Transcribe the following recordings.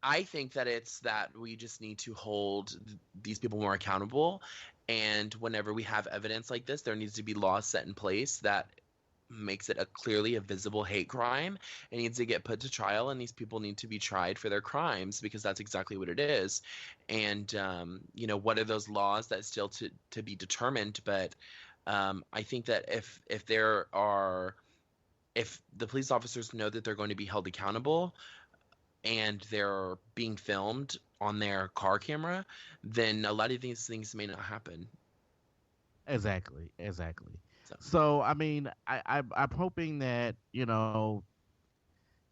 I think that it's that we just need to hold these people more accountable. And whenever we have evidence like this, there needs to be laws set in place that makes it a clearly a visible hate crime. It needs to get put to trial, and these people need to be tried for their crimes because that's exactly what it is. And what are those laws that still to be determined? But I think that if the police officers know that they're going to be held accountable and they're being filmed on their car camera, then a lot of these things may not happen. Exactly, exactly. So, So I mean, I'm hoping that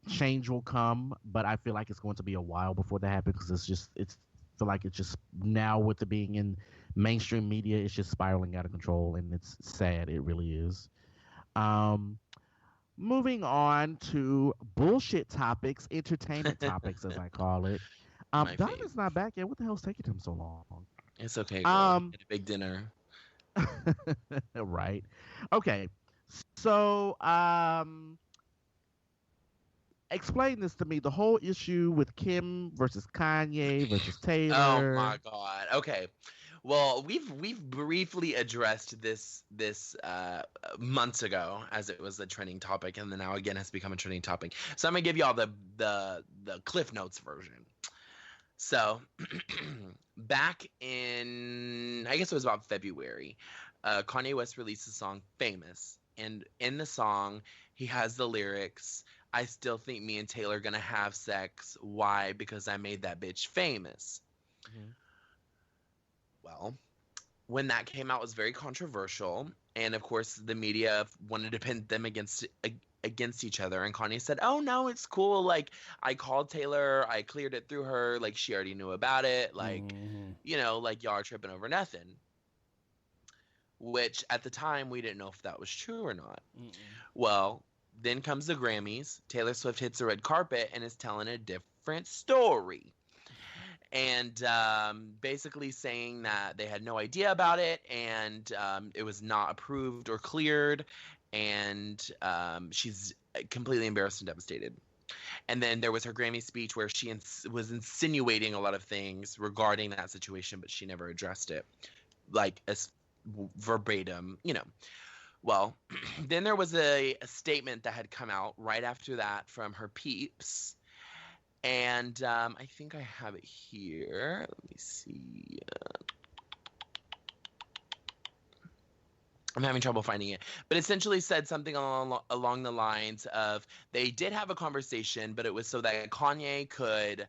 change will come, but I feel like it's going to be a while before that happens because it's feel like it's just now with it being in mainstream media, it's just spiraling out of control, and it's sad. It really is. Um, Moving on to bullshit topics, entertainment topics, as I call it. my fave. Donovan's not back yet. What the hell's taking him so long? It's okay, girl. Um, He had a big dinner. right. Okay. So, explain this to me. The whole issue with Kim versus Kanye versus Oh Taylor. my God. Okay. Well, we've briefly addressed this months ago as it was a trending topic, and then now again has become a trending topic. So I'm gonna give y'all the Cliff Notes version. So back in, I guess it was about February, Kanye West released the song "Famous," and in the song he has the lyrics, "I still think me and Taylor gonna have sex. Why? Because I made that bitch famous." Mhm. Well, when that came out, it was very controversial, and of course the media wanted to pin them against each other. And Kanye said, "Oh no, it's cool. Like I called Taylor, I cleared it through her. Like she already knew about it. Like, Hmm. like y'all are tripping over nothing." Which at the time we didn't know if that was true or not. Mm-mm. Well, then comes the Grammys. Taylor Swift hits the red carpet and is telling a different story. And basically saying that they had no idea about it and it was not approved or cleared, and she's completely embarrassed and devastated. And then there was her Grammy speech where she was insinuating a lot of things regarding that situation, but she never addressed it, like as verbatim. Well, then there was a statement that had come out right after that from her peeps, and I think I have it here. Let me see. I'm having trouble finding it, but essentially said something along the lines of they did have a conversation, but it was so that Kanye could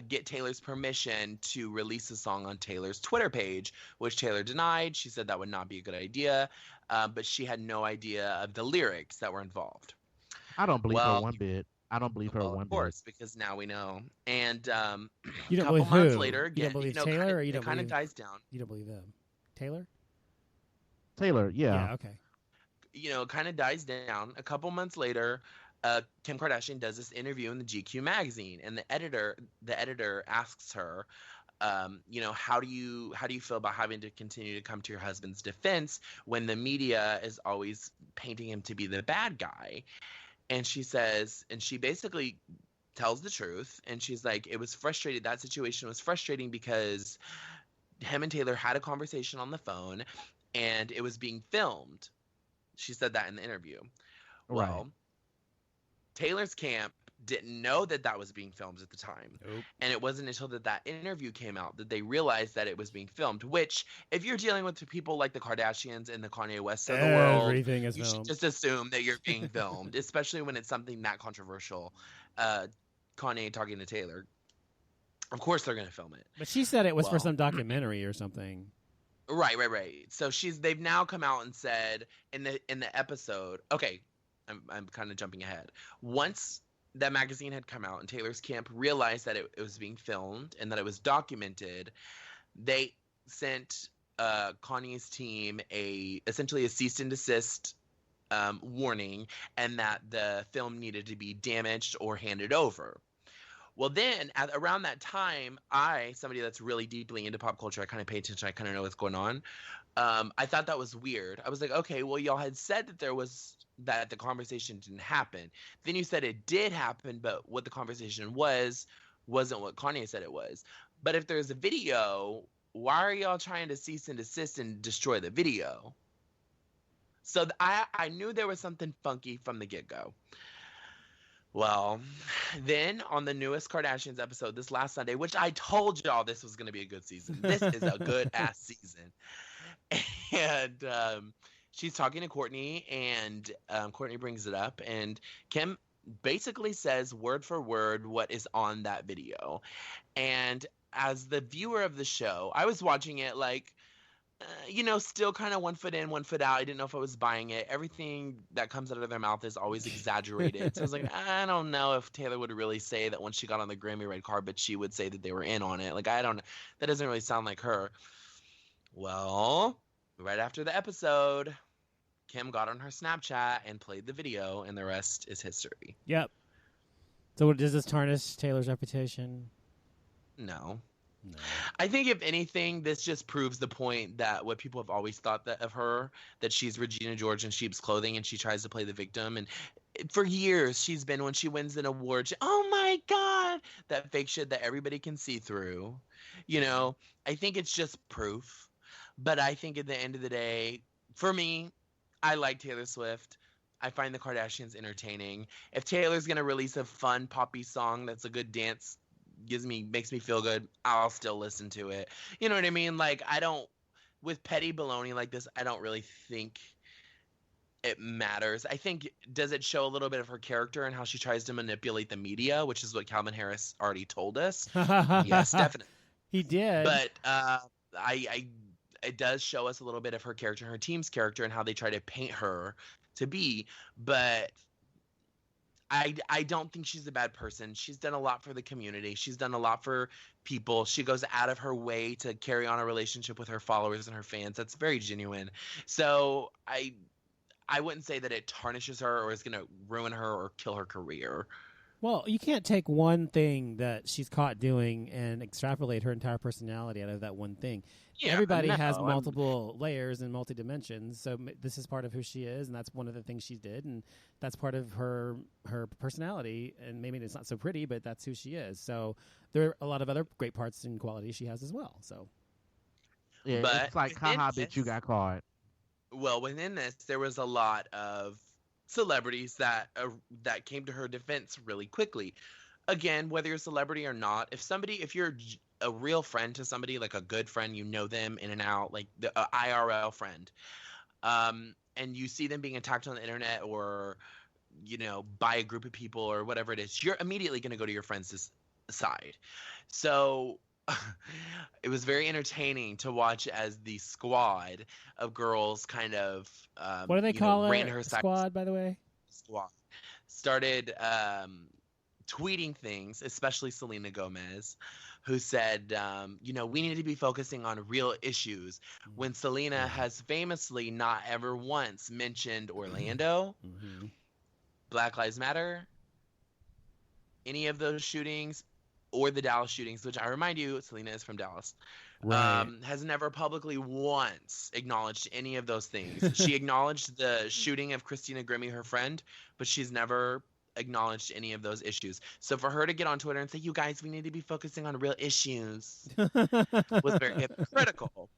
get Taylor's permission to release the song on Taylor's Twitter page, which Taylor denied. She said that would not be a good idea, but she had no idea of the lyrics that were involved. I don't believe her Well, one bit. I don't believe her well, of one bit. course, because now we know. And You a don't couple believe months who? later, You don't again, believe kind Taylor, of or you it don't kind of believe dies down. Taylor? Taylor, yeah. Yeah. Okay. Kind of dies down. A couple months later, Kim Kardashian does this interview in the GQ magazine, and the editor asks her, how do you feel about having to continue to come to your husband's defense when the media is always painting him to be the bad guy? And she basically tells the truth, and she's like, it was frustrated. That situation was frustrating because him and Taylor had a conversation on the phone, and it was being filmed. She said that in the interview. Right. Well, Taylor's camp didn't know that that was being filmed at the time. Nope. And it wasn't until that interview came out that they realized that it was being filmed, which, if you're dealing with people like the Kardashians and the Kanye Wests of the world, Everything is you should filmed. just assume that you're being filmed, especially when it's something that controversial. Uh, Kanye talking to Taylor. Of course they're going to film it. But she said it was for Well, some documentary or something. right. So they've now come out and said in the episode, okay, I'm kind of jumping ahead. Once that magazine had come out and Taylor's camp realized that it was being filmed and that it was documented, they sent Kanye's team essentially a cease and desist warning, and that the film needed to be damaged or handed over. Well, then around that time, somebody that's really deeply into pop culture, I kind of pay attention. I kind of know what's going on. I thought that was weird. I was like, okay, well, y'all had said that the conversation didn't happen. Then you said it did happen, but what the conversation was wasn't what Kanye said it was. But if there's a video, why are y'all trying to cease and desist and destroy the video? So I knew there was something funky from the get-go. Well, then on the newest Kardashians episode this last Sunday, which I told y'all this was going to be a good season. This is a good ass season. And she's talking to Courtney, and Courtney brings it up, and Kim basically says word for word what is on that video. And as the viewer of the show, I was watching it like, still kind of one foot in, one foot out. I didn't know if I was buying it. Everything that comes out of their mouth is always exaggerated. So I was like, I don't know if Taylor would really say that when she got on the Grammy red carpet, she would say that they were in on it. Like, I don't know. That doesn't really sound like her. Well, right after the episode, Kim got on her Snapchat and played the video, and the rest is history. Yep. So does this tarnish Taylor's reputation? No. I think if anything, this just proves the point that what people have always thought that of her, that she's Regina George in sheep's clothing and she tries to play the victim. And for years, she's been, when she wins an award, oh my God, that fake shit that everybody can see through. I think it's just proof. But I think at the end of the day, for me, I like Taylor Swift. I find the Kardashians entertaining. If Taylor's going to release a fun poppy song that's a good dance, makes me feel good, I'll still listen to it. You know what I mean? Like, with petty baloney like this, I don't really think it matters. I think, does it show a little bit of her character and how she tries to manipulate the media, which is what Calvin Harris already told us? Yes, definitely. He did. But it does show us a little bit of her character, her team's character, and how they try to paint her to be. But I don't think she's a bad person. She's done a lot for the community. She's done a lot for people. She goes out of her way to carry on a relationship with her followers and her fans. That's very genuine. So I wouldn't say that it tarnishes her or is going to ruin her or kill her career. Well, you can't take one thing that she's caught doing and extrapolate her entire personality out of that one thing. Yeah, everybody has multiple layers and multi-dimensions, so this is part of who she is, and that's one of the things she did, and that's part of her personality, and maybe it's not so pretty, but that's who she is. So there are a lot of other great parts and qualities she has as well. So yeah, but it's like, haha, bitch, you got caught. Well, within this, there was a lot of celebrities that came to her defense really quickly. Again, whether you're a celebrity or not, if you're a real friend to somebody, like a good friend, you know them in and out, like the IRL friend, and you see them being attacked on the internet or, by a group of people or whatever it is, you're immediately going to go to your friend's side. So it was very entertaining to watch as the squad of girls kind of what do they call it? Ran her squad, by the way. Squad started tweeting things, especially Selena Gomez, who said, we need to be focusing on real issues, when Selena has famously not ever once mentioned Orlando, Black Lives Matter, any of those shootings, or the Dallas shootings, which I remind you, Selena is from Dallas, right. Has never publicly once acknowledged any of those things. She acknowledged the shooting of Christina Grimmie, her friend, but she's never acknowledged any of those issues. So for her to get on Twitter and say, you guys, we need to be focusing on real issues, was very hypocritical.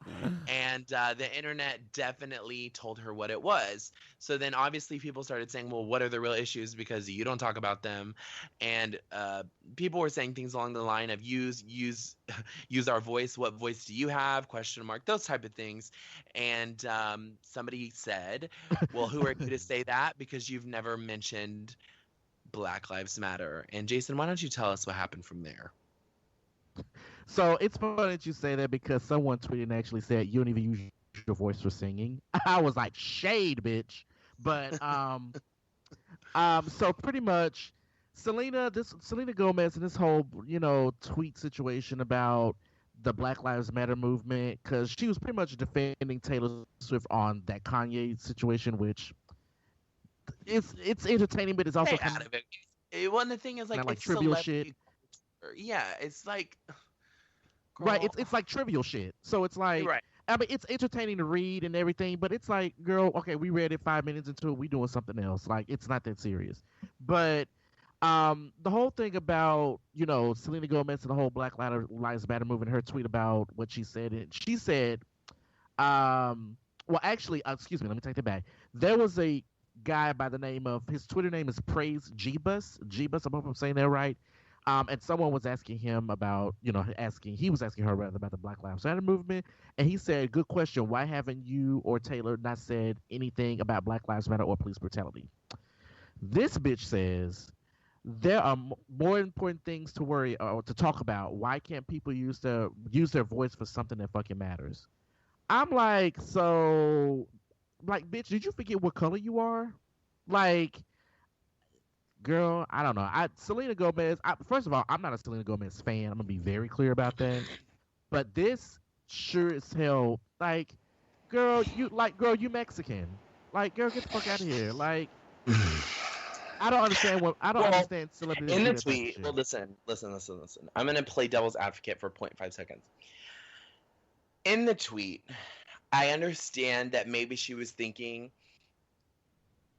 And the internet definitely told her what it was. So then obviously people started saying, well, what are the real issues? Because you don't talk about them. And people were saying things along the line of use our voice. What voice do you have? ? Those type of things. And somebody said, well, who are you to say that? Because you've never mentioned Black Lives Matter. And Jason, why don't you tell us what happened from there? So it's funny that you say that, because someone tweeted and actually said you don't even use your voice for singing. I was like, shade, bitch. But so pretty much Selena Gomez and this whole tweet situation about the Black Lives Matter movement, because she was pretty much defending Taylor Swift on that Kanye situation, which it's entertaining, but it's also out of it. Well, the thing is, like, it's trivial shit. Yeah, it's like, girl. Right. It's like trivial shit. So it's like, right. I mean, it's entertaining to read and everything, but it's like, girl, okay, we read it 5 minutes into it, we doing something else. Like, it's not that serious. But The whole thing about, Selena Gomez and the whole Black Lives Matter movement, her tweet about what she said. She said, well, actually, excuse me, let me take that back. There was a guy by the name of, his Twitter name is Praise Jeebus. Jeebus, I hope I'm saying that right. And someone was asking him about, he was asking her rather about the Black Lives Matter movement. And he said, good question. Why haven't you or Taylor not said anything about Black Lives Matter or police brutality? This bitch says, there are more important things to worry or to talk about. Why can't people use their voice for something that fucking matters? I'm like, so, like, bitch, did you forget what color you are? Like, girl, I don't know. Selena Gomez. First of all, I'm not a Selena Gomez fan. I'm gonna be very clear about that. But this sure as hell, like, girl, you Mexican. Like, girl, get the fuck out of here. Like, I don't understand understand celebrities. In the tweet, well, listen. I'm gonna play devil's advocate for 0.5 seconds. In the tweet, I understand that maybe she was thinking,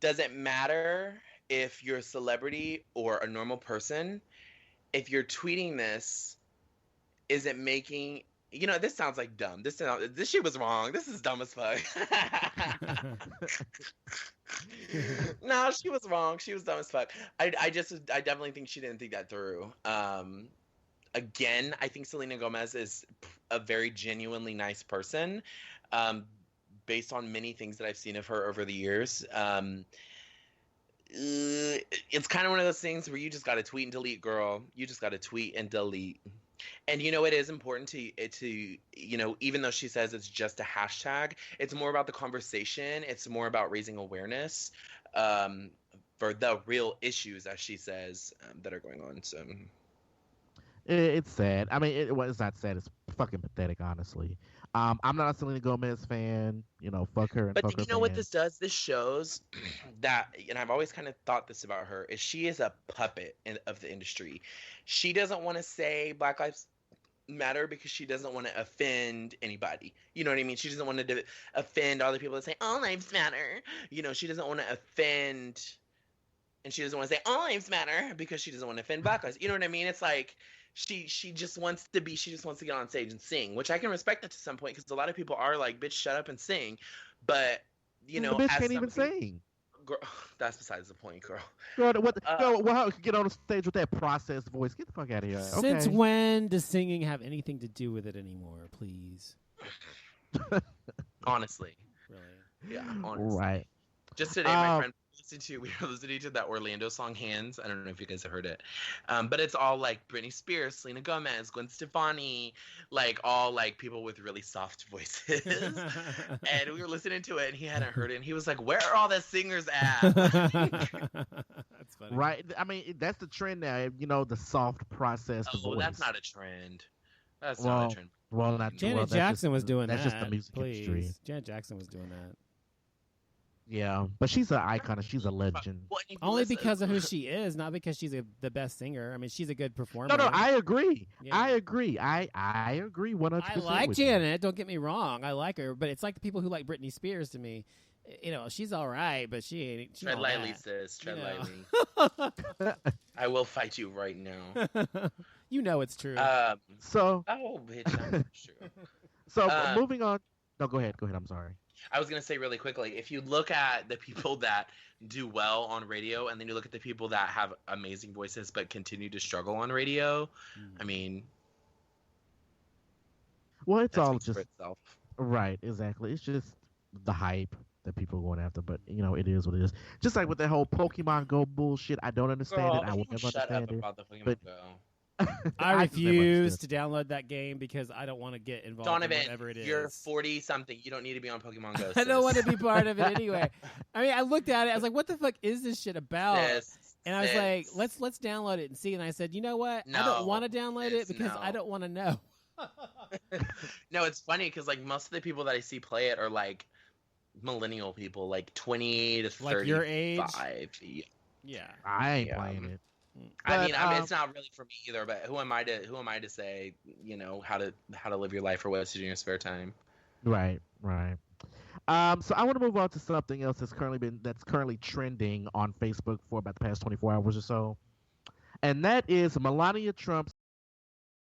does it matter if you're a celebrity or a normal person? If you're tweeting this, is it making... this sounds like dumb. This shit was wrong. This is dumb as fuck. No, she was wrong. She was dumb as fuck. I definitely think she didn't think that through. Again, I think Selena Gomez is a very genuinely nice person, based on many things that I've seen of her over the years. It's kind of one of those things where you just got to tweet and delete, girl. You just got to tweet and delete. And it is important to even though she says it's just a hashtag, it's more about the conversation. It's more about raising awareness for the real issues, as she says, that are going on. So it's sad. I mean, it's not sad. It's fucking pathetic, honestly. I'm not a Selena Gomez fan. Fuck her and but fuck her. But what this does? This shows that, and I've always kind of thought this about her, is she is a puppet of the industry. She doesn't want to say Black Lives Matter because she doesn't want to offend anybody. You know what I mean? She doesn't want to offend all the people that say all lives matter. She doesn't want to offend, and she doesn't want to say all lives matter because she doesn't want to offend Black lives. You know what I mean? It's like she just wants to get on stage and sing, which I can respect that to some point, because a lot of people are like, bitch, shut up and sing. But the bitch can't even sing. Girl, that's besides the point, girl. Girl, how get on the stage with that processed voice? Get the fuck out of here. Since when does singing have anything to do with it anymore? Please. Honestly. Really? Yeah. Honestly. Right. Just today, my friend we were listening to that Orlando song "Hands." I don't know if you guys have heard it, but it's all like Britney Spears, Selena Gomez, Gwen Stefani, like all like people with really soft voices. And we were listening to it, and he hadn't heard it, and he was like, "Where are all the singers at?" That's funny. Right. I mean, that's the trend now. The soft processed voice. That's not a trend. That's not a trend. Well, not Janet Jackson was doing that. That's just the music industry. Janet Jackson was doing that. Yeah, but she's an icon and she's a legend. Only because of who she is, not because she's the best singer. I mean, she's a good performer. No, I agree. Yeah. I agree. I agree 100%. I like Janet. Don't get me wrong. I like her, but it's like the people who like Britney Spears to me. She's all right, but she ain't. Tread lightly, sis. Tread lightly. I will fight you right now. It's true. Bitch, that's true. So moving on. No, go ahead. I'm sorry. I was going to say really quickly, if you look at the people that do well on radio and then you look at the people that have amazing voices but continue to struggle on radio, I mean... Well, it's all just... itself. Right, exactly. It's just the hype that people are going after, but, it is what it is. Just like with that whole Pokemon Go bullshit, I don't understand it. I will never understand it. About the Pokemon Go. I refuse to download that game because I don't want to get involved in whatever it is. You're 40-something. You don't need to be on Pokemon Go. I don't want to be part of it anyway. I mean, I looked at it. I was like, what the fuck is this shit about? And I was like, let's download it and see. And I said, you know what? I don't want to download it because I don't want to know. No, it's funny because like most of the people that I see play it are like millennial people, like 20 to 35. Like your age? Yeah. I ain't playing it. I mean, it's not really for me either. But who am I to say, how to live your life or what to do in your spare time? Right. So I want to move on to something else that's currently trending on Facebook for about the past 24 hours or so. and that is Melania Trump's